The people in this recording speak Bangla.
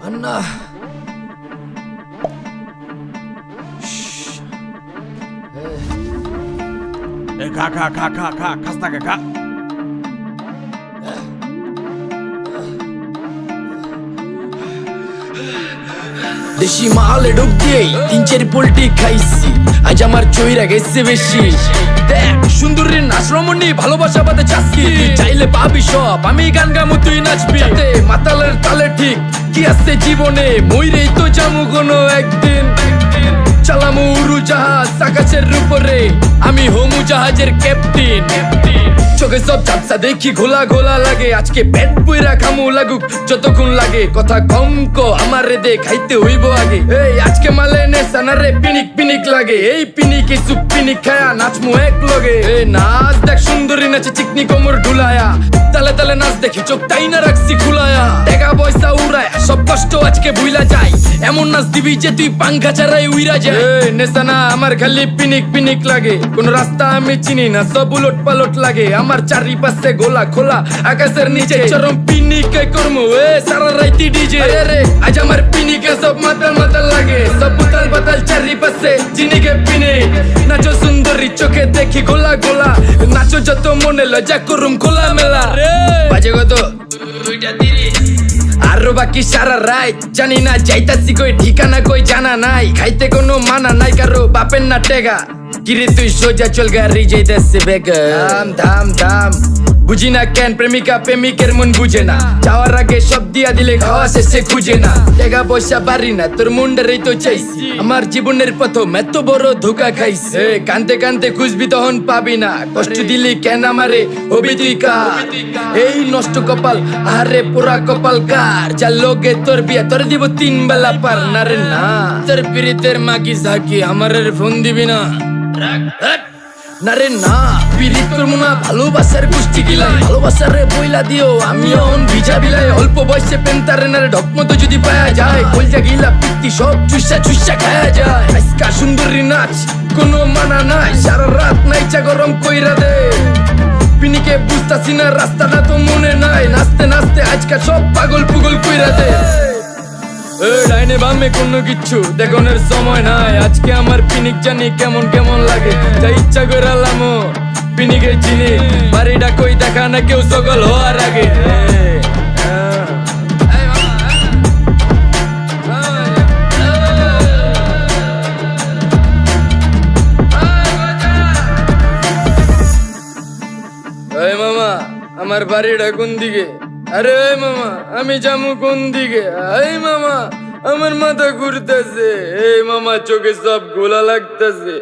अन्ना খা খা খা খা খা খাস না খা দেশি মালে ঢুক দিয়েই 3-4 পোল্টি খাইছি আজ আমার চইরা গেছে বেশি দেখ সুন্দরীর নাচ রমণী ভালোবাসা বাদে চাচ্ছি চাইলে পাবি সব আমি গান গামু তুই নাচবি মাতালের তালে ঠিক কি আছে জীবনে মইরেই তো জামু কোনো একদিন চালামু উড়োজাহাজ আকাশের উপরে আমি হোমু জাহাজের ক্যাপ্টেন চোখে সব ঝাপসা দেখি ঘোলা ঘোলা লাগে আজকে পেট পুইরা খামু লাগুক যতক্ষণ লাগে কথা কম কো আমার রে দে খাইতে হইব আগে এই আজকে মালে নেশা না রে পিনিক পিনিক লাগে এই পিনিকে সুপ পিনিক খায়া নাচমু এক লগে এই নাচ দেখ সুন্দরী নাচে চিকনি কোমর ঢুলায়া তালে তালে নাচ দেখি চোখ তাই না রাখছি খুলায়া টাকা পয়সা উড়ায়া সব কষ্ট আজকে ভুইলা যায় এমন নাচ দিবি যে তুই পাঙ্খা ছাড়াই উইরা যায় নেশা না আমার খালি পিনিক পিনিক লাগে কোন রাস্তা আমি চিনি না সব উলট পালট লাগে আমার চারিপাশে গোলা খোলা আকাশের নিচে চরম পিনিকে করমু এ সারা রাইতি ডিজে রে আজ আমার পিনিকে সব মাতাল মাতাল লাগে সব উতাল পাতাল চারিপাশে চিনিকে পিনিক নাচো সুন্দরী চোখে দেখি গোলা গোলা নাচো যত মনে লজ্জা করুম খোলা মেলা বাজে কত 2:30 আরো বাকি সারা রাত জানি না যাইতাছি কই ঠিকানা কই জানা নাই খাইতে কোনো মানা নাই কারো বাপের না টেগা কিরে তুই সোজা চল গাড়ি যাইতাছে বেগা দাম দাম দাম বুঝি না কেন প্রেমিকা প্রেমিকের মন বুঝে না যাওয়ার আগে সব দিয়া দিলে খাওয়া শেষে খুঁজে না টাকা পয়সা পারি না তোর মুন্ডারেই তো চাইছি আমার জীবনের প্রথম এত বড় ধোকা খাইছে কানতে কানতে খুঁজবি তখন পাবি না কষ্ট দিলি কেন আমারে হবি তুই কার এই নষ্ট কপাল আরে পুরা কপাল কার যা লোকে তোর বিয়া তোর দিব 3 বেলা পার না রে না তোর পিরিতের মাগি সাকি আমারের ফোন দিবি না না রে না পিরিত করবো না ভালোবাসার গোষ্ঠী গিলাই ভালোবাসার রে বইলা দিও আমিও ভিজা বিলাই অল্প বয়সে পেন্তারে না রে ঢকমতো যদি পায়া যায় কলজা গিলা পিত্তি সব চুষা চুষা খায়া যায় আজকা সুন্দরী নাচ কোনো মানা নাই সারা রাত নাইচা গরম কইরা দে পিনিকে বুঝতাছি না রাস্তাটা তো মনে নাই নাচতে নাচতে আজকা সব পাগল পুগল কইরা দে ডাইনে বামে কোনো কিচ্ছু দেখনের সময় নাই আজকে আমার পিনিক জানি কেমন কেমন লাগে যা ইচ্ছা করে লামো পিনিকে চিনি বাড়িটা কই দেখা না কেউ সকল হওয়ার আগে মামা আমার বাড়িটা কোন দিকে আরে মামা আমি যামু কোন দিকে এই মামা আমার মাথা ঘুরতেছে এই মামা চোখে সব গোলা লাগতেছে